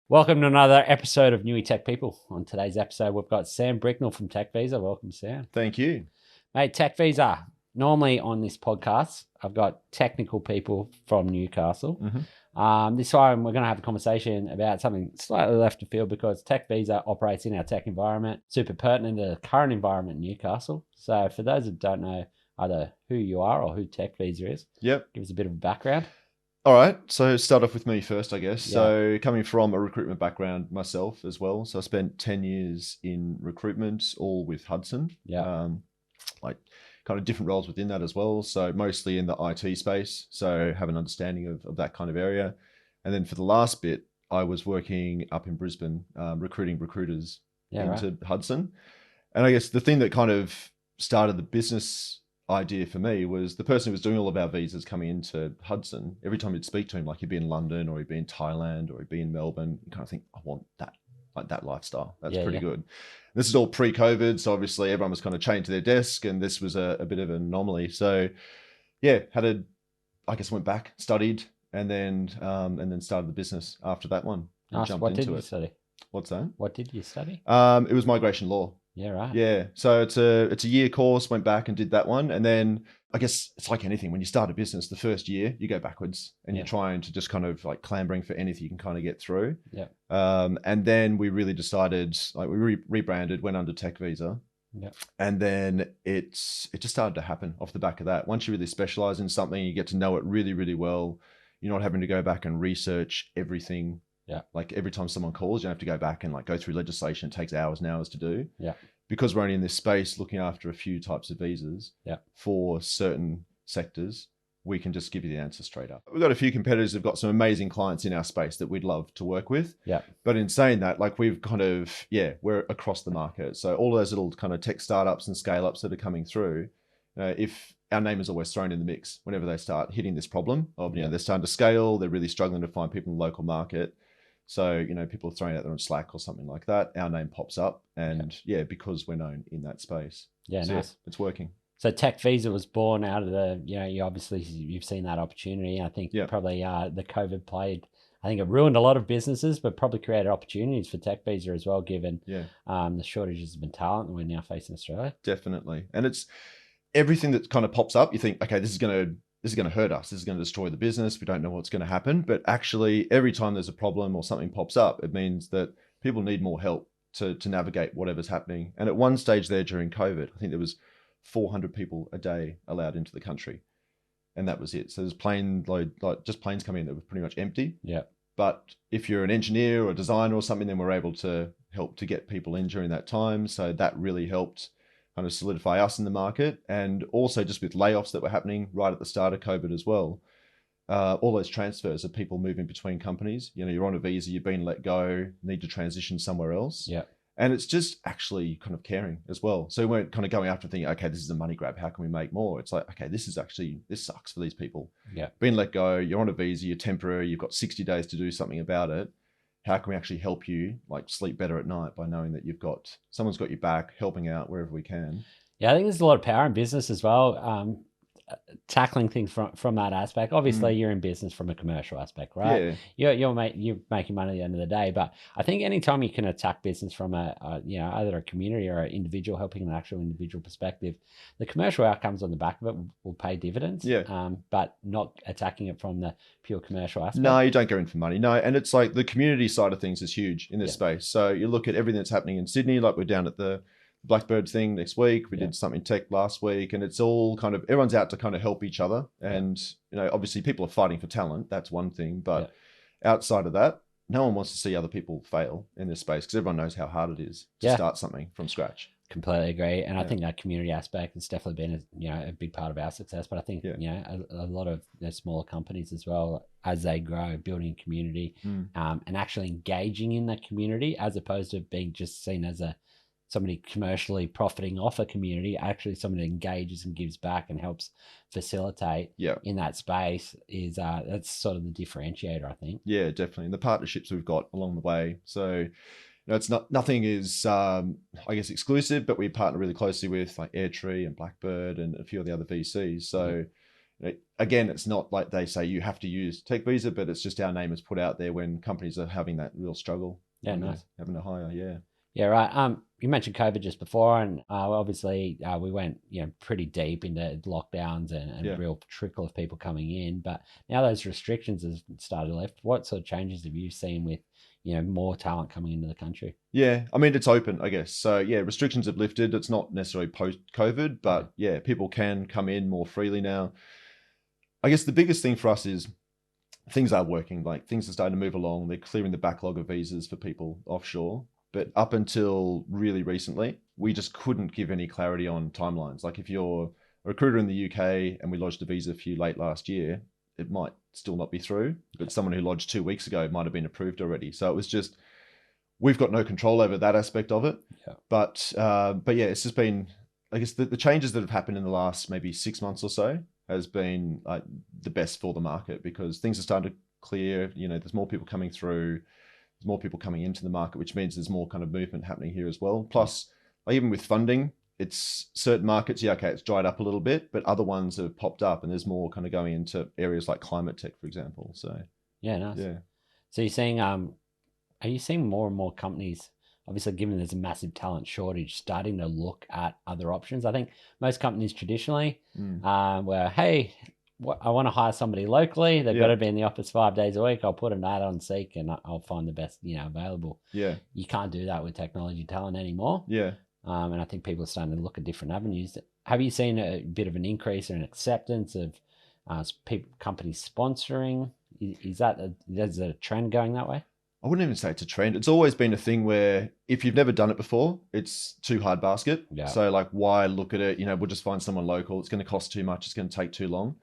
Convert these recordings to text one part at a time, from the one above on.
Welcome to another episode of NewyTechPeople. On today's episode, we've got Sam Bricknell from TechVisa. Welcome, Sam. Thank you. Mate, TechVisa. Normally on this podcast, I've got technical people from Newcastle. This time, we're going to have a conversation about something slightly left of field because TechVisa operates in our tech environment, super pertinent to the current environment in Newcastle. So for those that don't know either who you are or who TechVisa is, give us a bit of a background. All right. So start off with me first, I guess. Yeah. So coming from a recruitment background myself as well. So I spent 10 years in recruitment, all with Hudson. Yeah. Like kind of different roles within that as well. So mostly in the IT space. So have an understanding of that kind of area. And then for the last bit, I was working up in Brisbane, recruiting recruiters into Hudson. And I guess the thing that kind of started the business idea for me was the person who was doing all of our visas coming into Hudson. Every time you'd speak to him, like he'd be in London or he'd be in Thailand or he'd be in Melbourne, you kind of think, I want that, like that lifestyle. That's pretty good. This is all pre-COVID, so obviously everyone was kind of chained to their desk, and this was a bit of an anomaly. So yeah, I guess went back, studied, and then started the business after that one. Nice. What did you study? What's that? What did you study? It was migration law. Yeah, right. Yeah. So it's a year course, went back and did that one. And then I guess it's like anything. When you start a business, the first year you go backwards and you're trying to just kind of like clambering for anything you can kind of get through. Yeah. And then we really decided, like we rebranded, went under TechVisa. Yeah. And then it just started to happen off the back of that. Once you really specialize in something, you get to know it really, really well. You're not having to go back and research everything. Yeah. Like every time someone calls, you have to go back and like go through legislation. It takes hours and hours to do. Yeah. Because we're only in this space looking after a few types of visas for certain sectors, we can just give you the answer straight up. We've got a few competitors who've got some amazing clients in our space that we'd love to work with. Yeah. But in saying that, like we've kind of, we're across the market. So all those little kind of tech startups and scale ups that are coming through, if our name is always thrown in the mix whenever they start hitting this problem of, they're starting to scale, they're really struggling to find people in the local market. So, people are throwing out there on Slack or something like that. Our name pops up and because we're known in that space. Yeah, so nice. It's working. So TechVisa was born out of the, you've seen that opportunity. I think probably the COVID I think it ruined a lot of businesses, but probably created opportunities for TechVisa as well, given the shortages of talent that we're now facing in Australia. Definitely. And it's everything that kind of pops up. You think, okay, this is going to hurt us. This is going to destroy the business. We don't know what's going to happen. But actually, every time there's a problem or something pops up, it means that people need more help to navigate whatever's happening. And at one stage there during COVID, I think there was 400 people a day allowed into the country. And that was it. So there's just planes coming in that were pretty much empty. Yeah. But if you're an engineer or a designer or something, then we're able to help to get people in during that time. So that really helped kind of solidify us in the market. And also just with layoffs that were happening right at the start of COVID as well, all those transfers of people moving between companies, you're on a visa, you've been let go, need to transition somewhere else. Yeah. And it's just actually kind of caring as well. So we weren't kind of going after thinking, okay, this is a money grab. How can we make more? It's like, okay, this sucks for these people. Yeah. Being let go, you're on a visa, you're temporary, you've got 60 days to do something about it. How can we actually help you like sleep better at night by knowing that someone's got your back, helping out wherever we can? Yeah, I think there's a lot of power in business as well. Tackling things from that aspect. Obviously, you're in business from a commercial aspect, right? Yeah. You're making money at the end of the day. But I think anytime you can attack business from either a community or an individual, helping an actual individual perspective, the commercial outcomes on the back of it will pay dividends. Yeah. But not attacking it from the pure commercial aspect. No, you don't go in for money. No, and it's like the community side of things is huge in this space. So you look at everything that's happening in Sydney, like we're down at the Blackbird thing next week. We did something tech last week, and it's all kind of everyone's out to kind of help each other. And obviously people are fighting for talent. That's one thing, but outside of that, no one wants to see other people fail in this space because everyone knows how hard it is to start something from scratch. Completely agree, and I think that community aspect has definitely been a big part of our success. But I think a lot of smaller companies as well, as they grow, building a community and actually engaging in that community as opposed to being just seen as somebody commercially profiting off a community, actually somebody that engages and gives back and helps facilitate in that space is that's sort of the differentiator, I think. Yeah, definitely. And the partnerships we've got along the way. So it's nothing is I guess exclusive, but we partner really closely with like Airtree and Blackbird and a few of the other VCs. So Again, it's not like they say you have to use TechVisa, but it's just our name is put out there when companies are having that real struggle. Yeah, nice. Having to hire, yeah. Yeah, right. You mentioned COVID just before, and obviously we went, pretty deep into lockdowns and a real trickle of people coming in. But now those restrictions have started to lift. What sort of changes have you seen with, more talent coming into the country? Yeah, I mean, it's open, I guess. So yeah, restrictions have lifted. It's not necessarily post-COVID, but yeah, people can come in more freely now. I guess the biggest thing for us is things are working. Like things are starting to move along. They're clearing the backlog of visas for people offshore. But up until really recently, we just couldn't give any clarity on timelines. Like if you're a recruiter in the UK and we lodged a visa for you late last year, it might still not be through. But someone who lodged 2 weeks ago might have been approved already. So it was just, we've got no control over that aspect of it. Yeah. But yeah, it's just been, I guess the changes that have happened in the last maybe 6 months or so has been like the best for the market, because things are starting to clear. There's more people coming through. There's more people coming into the market, which means there's more kind of movement happening here as well. Plus, like even with funding, it's certain markets, it's dried up a little bit, but other ones have popped up, and there's more kind of going into areas like climate tech, for example. So yeah, nice. Yeah. So you're saying, are you seeing more and more companies, obviously given there's a massive talent shortage, starting to look at other options? I think most companies traditionally were, hey, I want to hire somebody locally. They've got to be in the office 5 days a week. I'll put an ad on Seek and I'll find the best, available. Yeah. You can't do that with technology talent anymore. Yeah. And I think people are starting to look at different avenues. Have you seen a bit of an increase in acceptance of companies sponsoring? Is that a trend going that way? I wouldn't even say it's a trend. It's always been a thing where if you've never done it before, it's too hard basket. Yeah. So like, why look at it? We'll just find someone local. It's going to cost too much. It's going to take too long.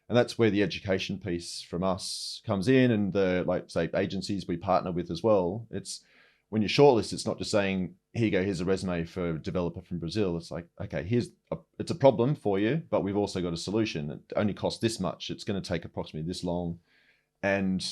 And that's where the education piece from us comes in, and the, like, say, agencies we partner with as well. It's when you shortlist, it's not just saying, here you go, here's a resume for a developer from Brazil. It's like, okay, it's a problem for you, but we've also got a solution. It only costs this much. It's going to take approximately this long. And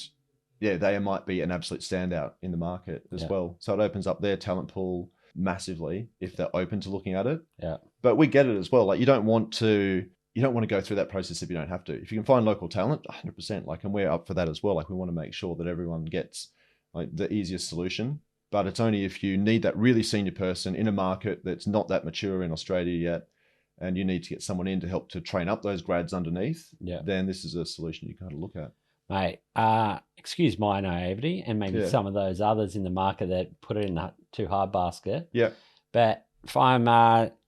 yeah, they might be an absolute standout in the market as well. So it opens up their talent pool massively if they're open to looking at it. Yeah. But we get it as well. Like you don't want to go through that process if you don't have to. If you can find local talent, 100%, like, and we're up for that as well. Like we want to make sure that everyone gets like the easiest solution, but it's only if you need that really senior person in a market that's not that mature in Australia yet, and you need to get someone in to help to train up those grads underneath, then this is a solution you kind of look at. Mate, excuse my naivety and maybe some of those others in the market that put it in the too hard basket. Yeah. But if I'm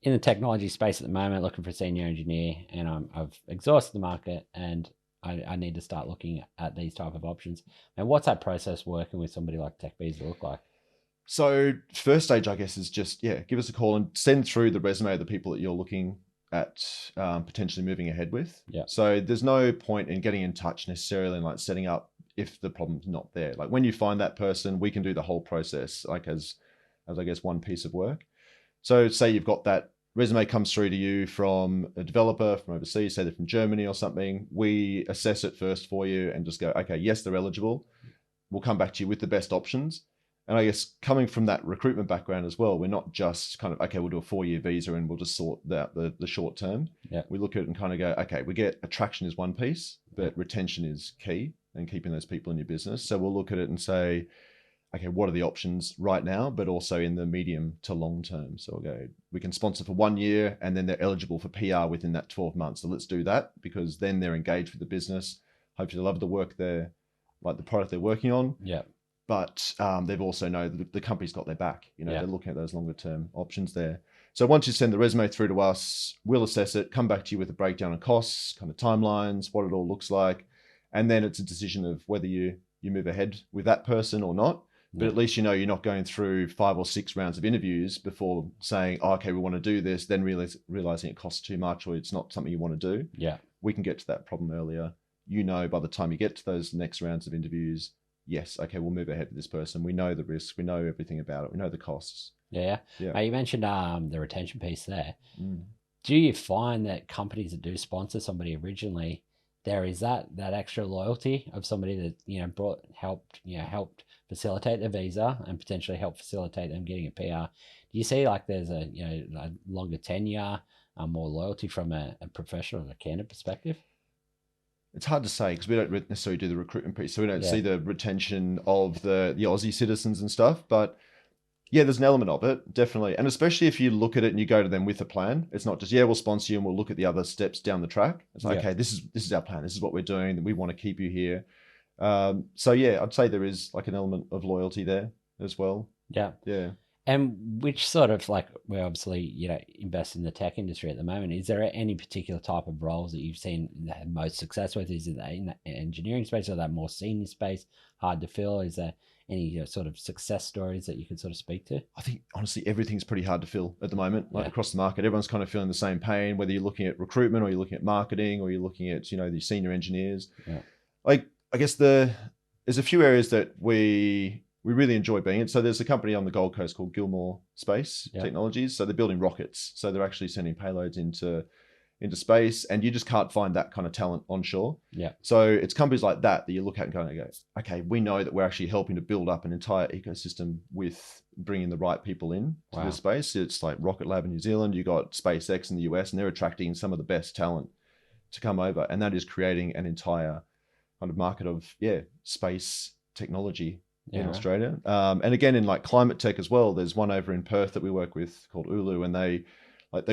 in the technology space at the moment looking for a senior engineer, and I've exhausted the market and I need to start looking at these type of options, and what's that process working with somebody like TechVisa look like? So first stage, I guess, is just, give us a call and send through the resume of the people that you're looking at potentially moving ahead with. Yeah. So there's no point in getting in touch necessarily and like setting up if the problem's not there. Like when you find that person, we can do the whole process, like as I guess one piece of work. So say you've got that resume comes through to you from a developer from overseas, say they're from Germany or something. We assess it first for you and just go, okay, yes, they're eligible. We'll come back to you with the best options. And I guess coming from that recruitment background as well, we're not just kind of, okay, we'll do a 4-year visa and we'll just sort out the short term. Yeah. We look at it and kind of go, okay, we get attraction is one piece, but retention is key and keeping those people in your business. So we'll look at it and say, okay, what are the options right now, but also in the medium to long term. So we'll go, we can sponsor for 1 year and then they're eligible for PR within that 12 months. So let's do that, because then they're engaged with the business. Hopefully they love the work the product they're working on. Yeah. But they've also know that the company's got their back. They're looking at those longer term options there. So once you send the resume through to us, we'll assess it, come back to you with a breakdown of costs, kind of timelines, what it all looks like. And then it's a decision of whether you move ahead with that person or not. But at least you're not going through 5 or 6 rounds of interviews before saying, oh, okay, we want to do this, then realizing it costs too much or it's not something you want to do. Yeah. We can get to that problem earlier. By the time you get to those next rounds of interviews, yes, okay, we'll move ahead with this person. We know the risk. We know everything about it. We know the costs. Yeah. You mentioned the retention piece there. Do you find that companies that do sponsor somebody originally, there is that extra loyalty of somebody that helped facilitate their visa and potentially help facilitate them getting a PR? Do you see like there's a longer tenure, more loyalty from a professional and a candidate perspective? It's hard to say because we don't necessarily do the recruitment piece, so we don't Yeah. see the retention of the Aussie citizens and stuff. But yeah, there's an element of it, definitely. And especially if you look at it and you go to them with a plan, it's not just, yeah, we'll sponsor you and we'll look at the other steps down the track. It's like, Yeah. okay, this is our plan. This is what we're doing. We want to keep you here. So yeah, I'd say there is like an element of loyalty there as well. Yeah. Yeah. And which sort of, like, we're obviously, invest in the tech industry at the moment. Is there any particular type of roles that you've seen the most success with? Is it in the engineering space, or that more senior space, hard to fill? Is there any sort of success stories that you could sort of speak to? I think honestly, everything's pretty hard to fill at the moment, like Yeah. across the market. Everyone's kind of feeling the same pain, whether you're looking at recruitment or you're looking at marketing or you're looking at, the senior engineers. Yeah. Like, I guess there's a few areas that we really enjoy being in. So there's a company on the Gold Coast called Gilmore Space Technologies. So they're building rockets. So they're actually sending payloads into space, and you just can't find that kind of talent onshore. Yeah. So it's companies like that you look at and go, okay, we know that we're actually helping to build up an entire ecosystem with bringing the right people in to this space. It's like Rocket Lab in New Zealand, you got SpaceX in the US, and they're attracting some of the best talent to come over. And that is creating an entire kind of market of, space technology in Australia. And again, in like climate tech as well, there's one over in Perth that we work with called Ulu, and they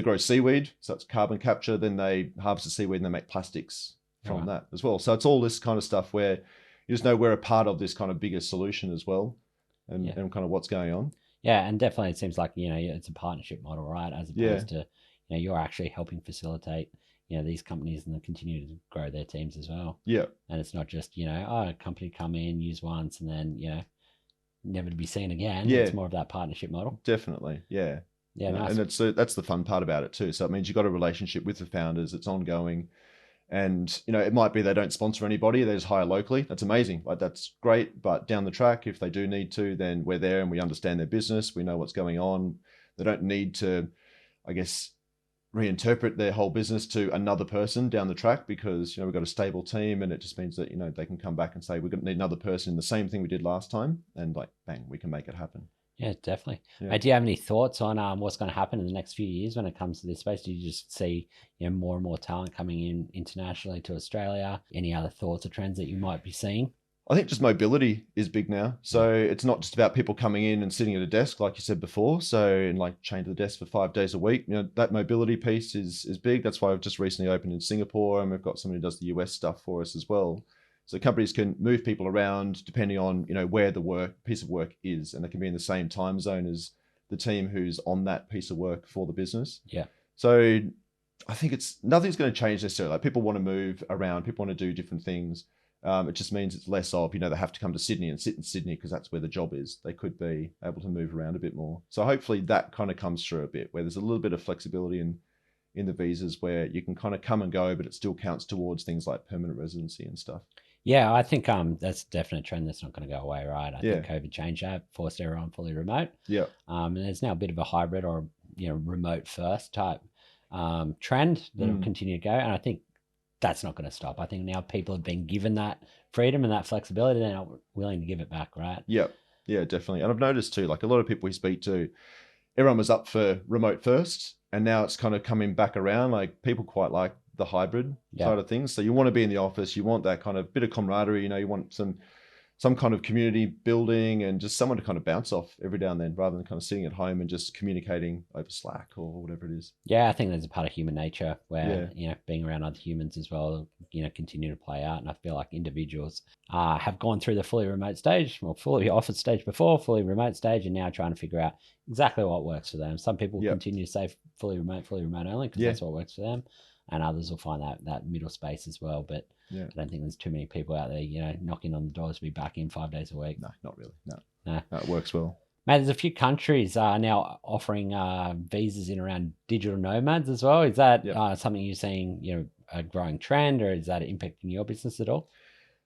grow seaweed, so it's carbon capture. Then they harvest the seaweed and they make plastics from that as well. So it's all this kind of stuff where you just know we're a part of this kind of bigger solution as well, and kind of what's going on. Yeah, and definitely it seems like, it's a partnership model, right? As opposed to, you're actually helping facilitate, these companies and continue to grow their teams as well. Yeah. And it's not just, a company come in, use once, and then, never to be seen again. Yeah. It's more of that partnership model. Definitely. Yeah. Yeah, nice. And that's the fun part about it too. So it means you've got a relationship with the founders. It's ongoing. And, it might be they don't sponsor anybody. They just hire locally. That's amazing. Like, that's great. But down the track, if they do need to, then we're there and we understand their business. We know what's going on. They don't need to, I guess, reinterpret their whole business to another person down the track, because, we've got a stable team, and it just means that, they can come back and say, we're going to need another person in the same thing we did last time. And like, bang, we can make it happen. Yeah, definitely. Yeah. Do you have any thoughts on what's going to happen in the next few years when it comes to this space? Do you just see more and more talent coming in internationally to Australia? Any other thoughts or trends that you might be seeing? I think just mobility is big now. So it's not just about people coming in and sitting at a desk, like you said before. So, and like chained to the desk for 5 days a week, that mobility piece is big. That's why I've just recently opened in Singapore, and we've got somebody who does the US stuff for us as well. So companies can move people around depending on, where the piece of work is, and they can be in the same time zone as the team who's on that piece of work for the business. Yeah. So I think nothing's going to change necessarily. Like, people want to move around, people want to do different things. It just means it's less of, they have to come to Sydney and sit in Sydney because that's where the job is. They could be able to move around a bit more. So hopefully that kind of comes through a bit, where there's a little bit of flexibility in the visas, where you can kind of come and go, but it still counts towards things like permanent residency and stuff. Yeah, I think that's a definite trend that's not going to go away, right? I think COVID changed that, forced everyone fully remote. Yeah. And there's now a bit of a hybrid or, remote first type trend that will continue to go. And I think that's not going to stop. I think now people have been given that freedom and that flexibility. They're not willing to give it back, right? Yeah. Yeah, definitely. And I've noticed too, like a lot of people we speak to, everyone was up for remote first, and now it's kind of coming back around. Like, people quite like the hybrid side of things. So you want to be in the office, you want that kind of bit of camaraderie, you want some kind of community building, and just someone to kind of bounce off every now and then, rather than kind of sitting at home and just communicating over Slack or whatever it is. Yeah, I think there's a part of human nature where, being around other humans as well, continue to play out. And I feel like individuals have gone through the fully remote stage, or fully office stage before, fully remote stage, and now trying to figure out exactly what works for them. Some people continue to say fully remote only, because that's what works for them. And others will find that middle space as well. But I don't think there's too many people out there, knocking on the doors to be back in 5 days a week. No, not really. No, it works well. Mate, there's a few countries now offering visas in around digital nomads as well. Is that something you're seeing, a growing trend, or is that impacting your business at all?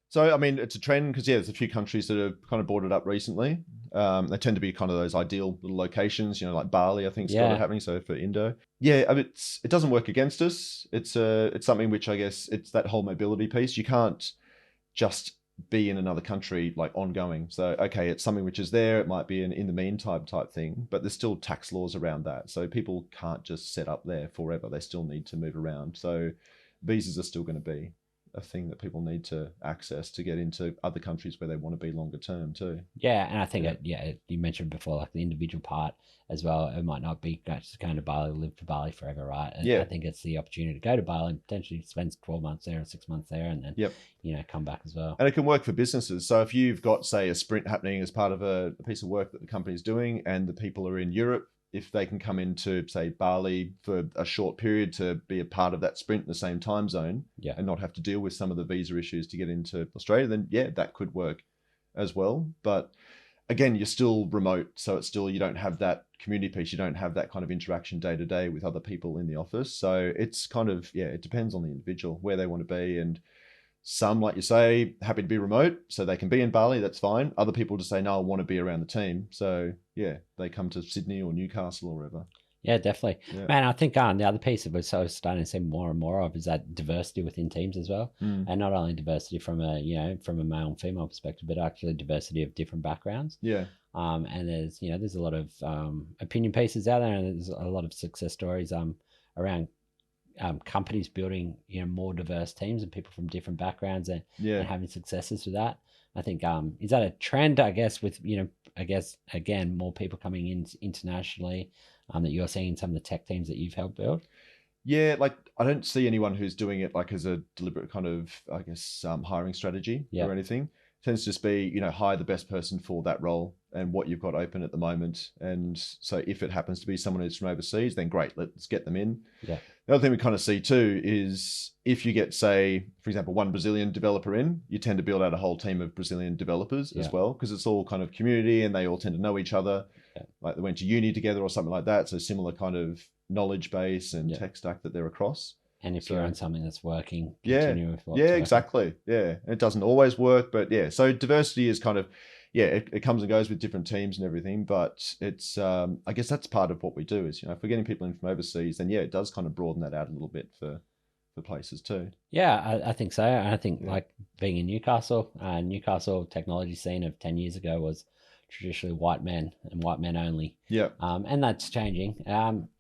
So, I mean, it's a trend because, there's a few countries that have kind of brought it up recently. They tend to be kind of those ideal little locations, like Bali, I think, started happening. So for Indo. Yeah, I mean, it doesn't work against us. It's something which, I guess, it's that whole mobility piece. You can't just be in another country like ongoing. So, okay, it's something which is there. It might be an in the meantime type thing, but there's still tax laws around that. So people can't just set up there forever. They still need to move around. So visas are still going to be a thing that people need to access to get into other countries where they want to be longer term too. Yeah, and I think you mentioned before, like the individual part as well. It might not be just going to Bali, live for Bali forever, right? And I think it's the opportunity to go to Bali and potentially spend 12 months there or 6 months there, and then come back as well. And it can work for businesses. So if you've got, say, a sprint happening as part of a piece of work that the company is doing, and the people are in Europe, if they can come into, say, Bali for a short period to be a part of that sprint in the same time zone and not have to deal with some of the visa issues to get into Australia, then that could work as well. But again, you're still remote. So it's still, you don't have that community piece. You don't have that kind of interaction day to day with other people in the office. So it's kind of, it depends on the individual, where they want to be. And some, like you say, happy to be remote, so they can be in Bali, that's fine. Other people just say, no, I want to be around the team. So they come to Sydney or Newcastle or wherever. Yeah, definitely. Yeah. Man, I think the other piece that we're so starting to see more and more of is that diversity within teams as well. And not only diversity from a male and female perspective, but actually diversity of different backgrounds. Yeah. And there's a lot of opinion pieces out there, and there's a lot of success stories around companies building more diverse teams and people from different backgrounds and having successes with that. I think is that a trend, I guess, with again more people coming in internationally that you're seeing in some of the tech teams that you've helped build? Yeah, like I don't see anyone who's doing it like as a deliberate kind of, I guess, hiring strategy or anything. It tends to just be, hire the best person for that role and what you've got open at the moment. And so if it happens to be someone who's from overseas, then great, let's get them in. Yeah. The other thing we kind of see too is if you get, say, for example, one Brazilian developer in, you tend to build out a whole team of Brazilian developers as well, because it's all kind of community and they all tend to know each other. Yeah. Like they went to uni together or something like that. So similar kind of knowledge base and tech stack that they're across. And if you're on something that's working, continue with what's working. Exactly. Yeah. It doesn't always work, but so diversity is kind of, it comes and goes with different teams and everything, but it's, I guess that's part of what we do is, if we're getting people in from overseas, then it does kind of broaden that out a little bit for places too. Yeah, I think so. I think like being in Newcastle technology scene of 10 years ago was traditionally white men and white men only. Yeah. And that's changing.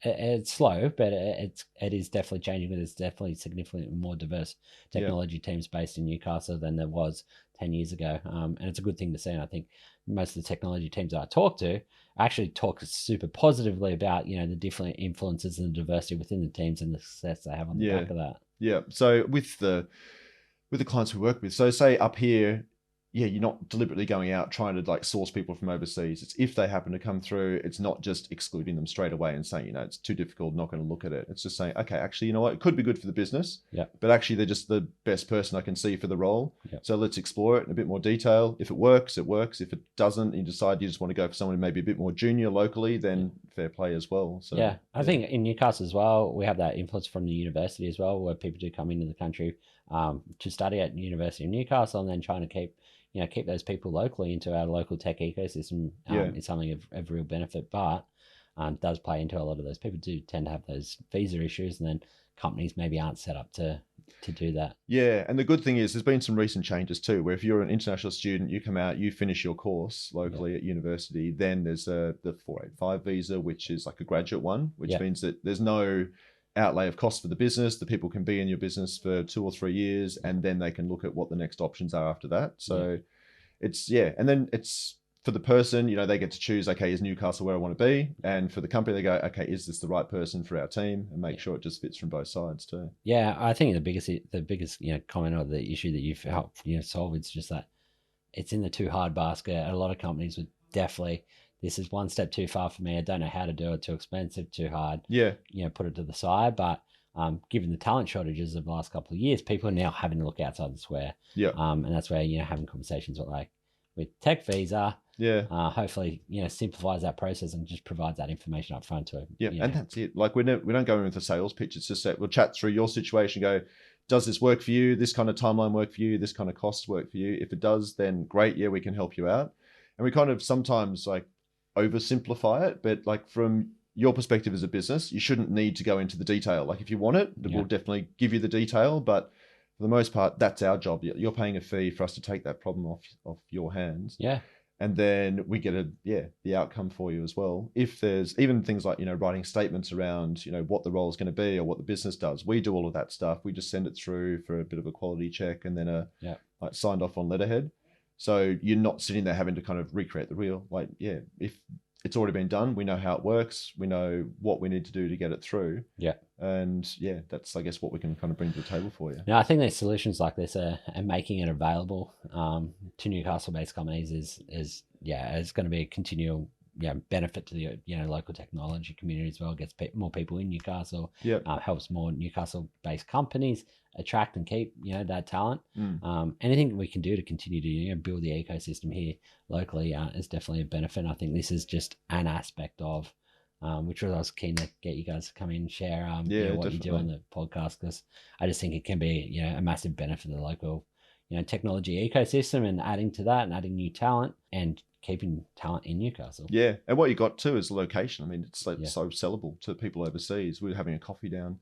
It's slow, but it is definitely changing. But there's definitely significantly more diverse technology teams based in Newcastle than there was 10 years ago. And it's a good thing to see. And I think most of the technology teams that I talk to actually talk super positively about, the different influences and the diversity within the teams and the success they have on the back of that. Yeah. So with the clients we work with, so say up here, you're not deliberately going out trying to like source people from overseas. It's if they happen to come through, it's not just excluding them straight away and saying, it's too difficult, not going to look at it. It's just saying, okay, actually, you know what? It could be good for the business, but actually they're just the best person I can see for the role. So let's explore it in a bit more detail. If it works, it works. If it doesn't, and you decide you just want to go for someone maybe a bit more junior locally, then fair play as well. So I think in Newcastle as well, we have that influence from the university as well, where people do come into the country to study at the University of Newcastle, and then trying to keep those people locally into our local tech ecosystem is something of real benefit, but does play into a lot of those people do tend to have those visa issues, and then companies maybe aren't set up to do that. Yeah, and the good thing is there's been some recent changes too, where if you're an international student, you come out, you finish your course locally at university, then there's the 485 visa, which is like a graduate one, which means that there's no outlay of cost for the business. The people can be in your business for 2 or 3 years, and then they can look at what the next options are after that. So it's and then it's for the person, they get to choose, okay, is Newcastle where I want to be? And for the company, they go, okay, is this the right person for our team? And make sure it just fits from both sides too. Yeah, I think the biggest comment or the issue that you've helped solve is just that it's in the too hard basket. A lot of companies would definitely, this is one step too far for me. I don't know how to do it. Too expensive, too hard. Yeah. Put it to the side. But given the talent shortages of the last couple of years, people are now having to look outside the square. Yeah. And that's where, having conversations with TechVisa, hopefully, simplifies that process and just provides that information up front to it. Yeah. And that's it. Like we don't go in with a sales pitch. It's just that we'll chat through your situation, go, does this work for you? This kind of timeline work for you? This kind of cost work for you? If it does, then great. Yeah, we can help you out. And we kind of sometimes like oversimplify it, but like from your perspective as a business, you shouldn't need to go into the detail. Like if you want it, we'll definitely give you the detail, but for the most part, that's our job. You're paying a fee for us to take that problem off your hands. Yeah. and then we get the outcome for you as well. If there's even things like, writing statements around, what the role is going to be or what the business does, we do all of that stuff. We just send it through for a bit of a quality check and then like signed off on letterhead. So you're not sitting there having to kind of recreate the wheel. Like, if it's already been done, we know how it works. We know what we need to do to get it through. Yeah. And that's, I guess, what we can kind of bring to the table for you. No, I think there's solutions like this and making it available to Newcastle-based companies is going to be a continual benefit to the local technology community as well. It gets more people in Newcastle. Helps more Newcastle-based companies attract and keep that talent. Anything we can do to continue to build the ecosystem here locally is definitely a benefit. And I think this is just an aspect of which I was keen to get you guys to come in and share what definitely. You do on the podcast, because I just think it can be a massive benefit to the local technology ecosystem, and adding to that and adding new talent and keeping talent in Newcastle. Yeah, and what you got too is the location. I mean, it's like so sellable to people overseas. We were having a coffee down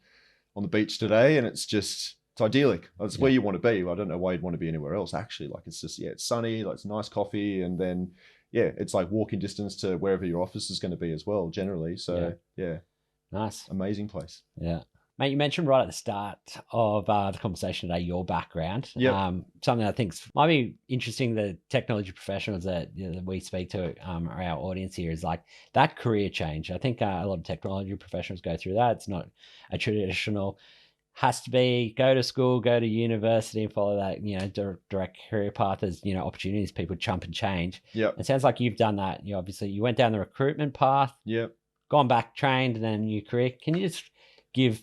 on the beach today, and it's idyllic. It's where you want to be. I don't know why you'd want to be anywhere else, actually. Like, it's just, it's sunny, like, it's nice coffee, and then, it's like walking distance to wherever your office is going to be as well, generally. So, Nice. Amazing place. Yeah. Mate, you mentioned right at the start of the conversation today your background. Something I think might be interesting, the technology professionals that we speak to, our audience here, is like that career change. I think a lot of technology professionals go through that. It's not a traditional, has to be go to school, go to university and follow that, direct career path. There's, opportunities, people jump and change. It sounds like you've done that. Obviously you went down the recruitment path, gone back, trained, and then a new career. Can you just give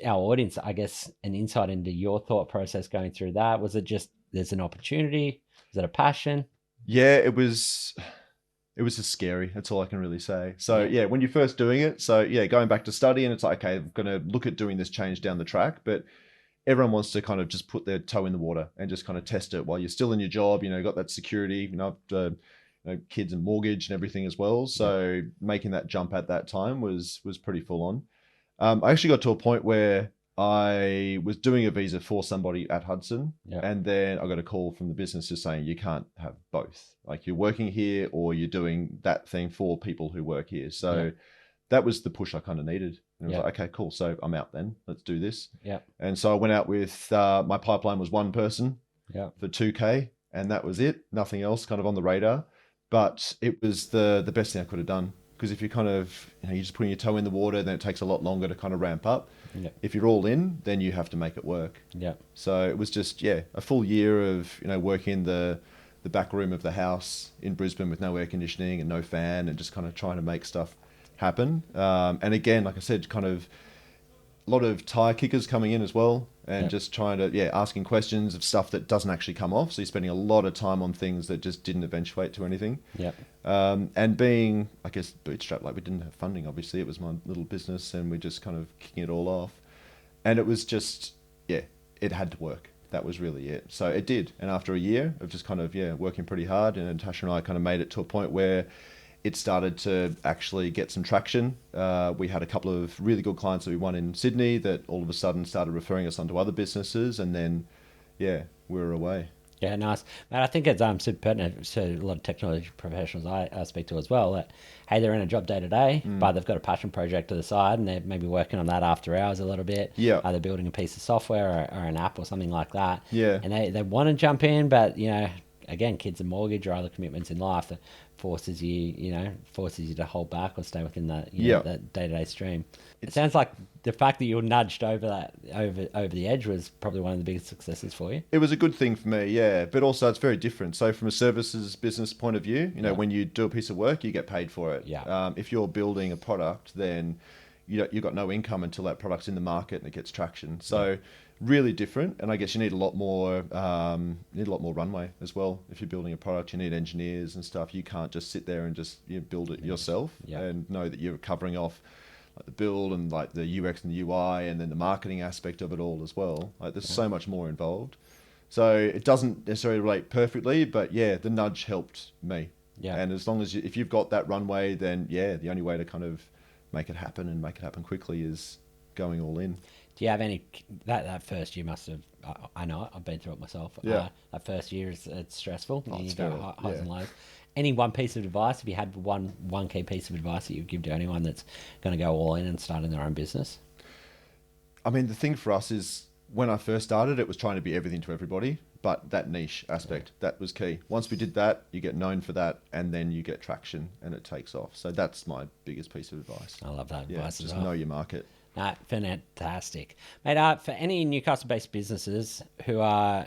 our audience, I guess, an insight into your thought process going through that? Was it just there's an opportunity? Was it a passion? Yeah, it was just scary. That's all I can really say. So when you're first doing it, going back to study, and it's like, okay, I'm going to look at doing this change down the track, but everyone wants to kind of just put their toe in the water and just kind of test it while you're still in your job. Got that security, kids and mortgage and everything as well. So making that jump at that time was pretty full on. I actually got to a point where I was doing a visa for somebody at Hudson, and then I got a call from the business just saying you can't have both. Like, you're working here or you're doing that thing for people who work here. So that was the push I kind of needed. And I was like, okay, cool. So I'm out then. Let's do this. And so I went out with my pipeline was one person for 2K, and that was it. Nothing else kind of on the radar. But it was the best thing I could have done. Because if you're kind of, you're just putting your toe in the water, then it takes a lot longer to kind of ramp up. If you're all in, then you have to make it work. So it was just, a full year of, working in the back room of the house in Brisbane with no air conditioning and no fan, and just kind of trying to make stuff happen. And again, like I said, kind of a lot of tire kickers coming in as well, and just trying to, asking questions of stuff that doesn't actually come off. So you're spending a lot of time on things that just didn't eventuate to anything. And being, I guess, bootstrapped, like, we didn't have funding, obviously. It was my little business, and we're just kind of kicking it all off. And it was just, it had to work. That was really it. So it did. And after a year of just kind of, working pretty hard, and Natasha and I kind of made it to a point where it started to actually get some traction. We had a couple of really good clients that we won in Sydney that all of a sudden started referring us onto other businesses, and then, we were away. Yeah, nice. And I think it's super pertinent to a lot of technology professionals I speak to as well, that, hey, they're in a job day to day, but they've got a passion project to the side, and they're maybe working on that after hours a little bit. They're building a piece of software or an app or something like that. And they want to jump in, but, again, kids and mortgage or other commitments in life that forces you to hold back or stay within that that day-to-day stream. It sounds like the fact that you were nudged over the edge was probably one of the biggest successes for you. It was a good thing for me, but also it's very different. So from a services business point of view, when you do a piece of work, you get paid for it. If you're building a product, then you've got no income until that product's in the market and it gets traction. So really different, and I guess you need a lot more runway as well. If you're building a product, you need engineers and stuff. You can't just sit there and just build it yourself and know that you're covering off like the build and like the UX and the UI, and then the marketing aspect of it all as well. Like, there's so much more involved. So it doesn't necessarily relate perfectly, but the nudge helped me. And as long as if you've got that runway, then the only way to kind of make it happen and make it happen quickly is going all in. Do you have any that first year must have? I know it, I've been through it myself. Yeah. That first year it's stressful. Oh, You it's go very, highs and lows. Any one piece of advice? If you had one key piece of advice that you would give to anyone that's going to go all in and starting their own business? I mean, the thing for us is when I first started, it was trying to be everything to everybody, but that niche aspect, that was key. Once we did that, you get known for that, and then you get traction and it takes off. So that's my biggest piece of advice. I love that advice as just well. know your market. Fantastic, mate. For any Newcastle-based businesses who are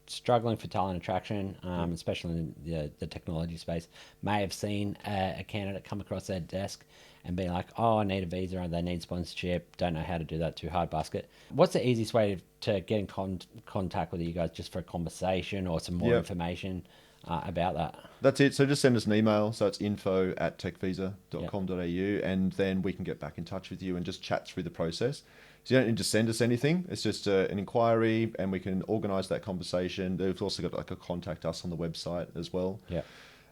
struggling for talent attraction, especially in the technology space, may have seen a candidate come across their desk and be like, "Oh, I need a visa, and they need sponsorship. Don't know how to do that. Too hard basket." What's the easiest way to get in contact with you guys, just for a conversation or some more information about that? That's it. So just send us an email. So it's info@techvisa.com.au, and then we can get back in touch with you and just chat through the process. So you don't need to send us anything. It's just an inquiry, and we can organise that conversation. They've also got like a contact us on the website as well. Yeah.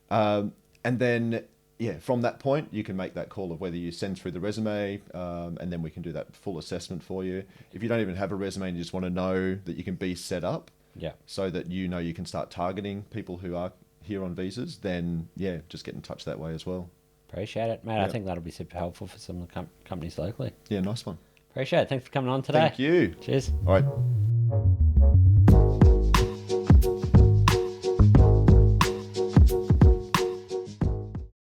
And then, from that point, you can make that call of whether you send through the resume, and then we can do that full assessment for you. If you don't even have a resume and you just want to know that you can be set up, so that you can start targeting people who are here on visas, then just get in touch that way as well. Appreciate it, mate. I think that'll be super helpful for some of the companies locally. Yeah, nice one. Appreciate it. Thanks for coming on today. Thank you. Cheers. All right.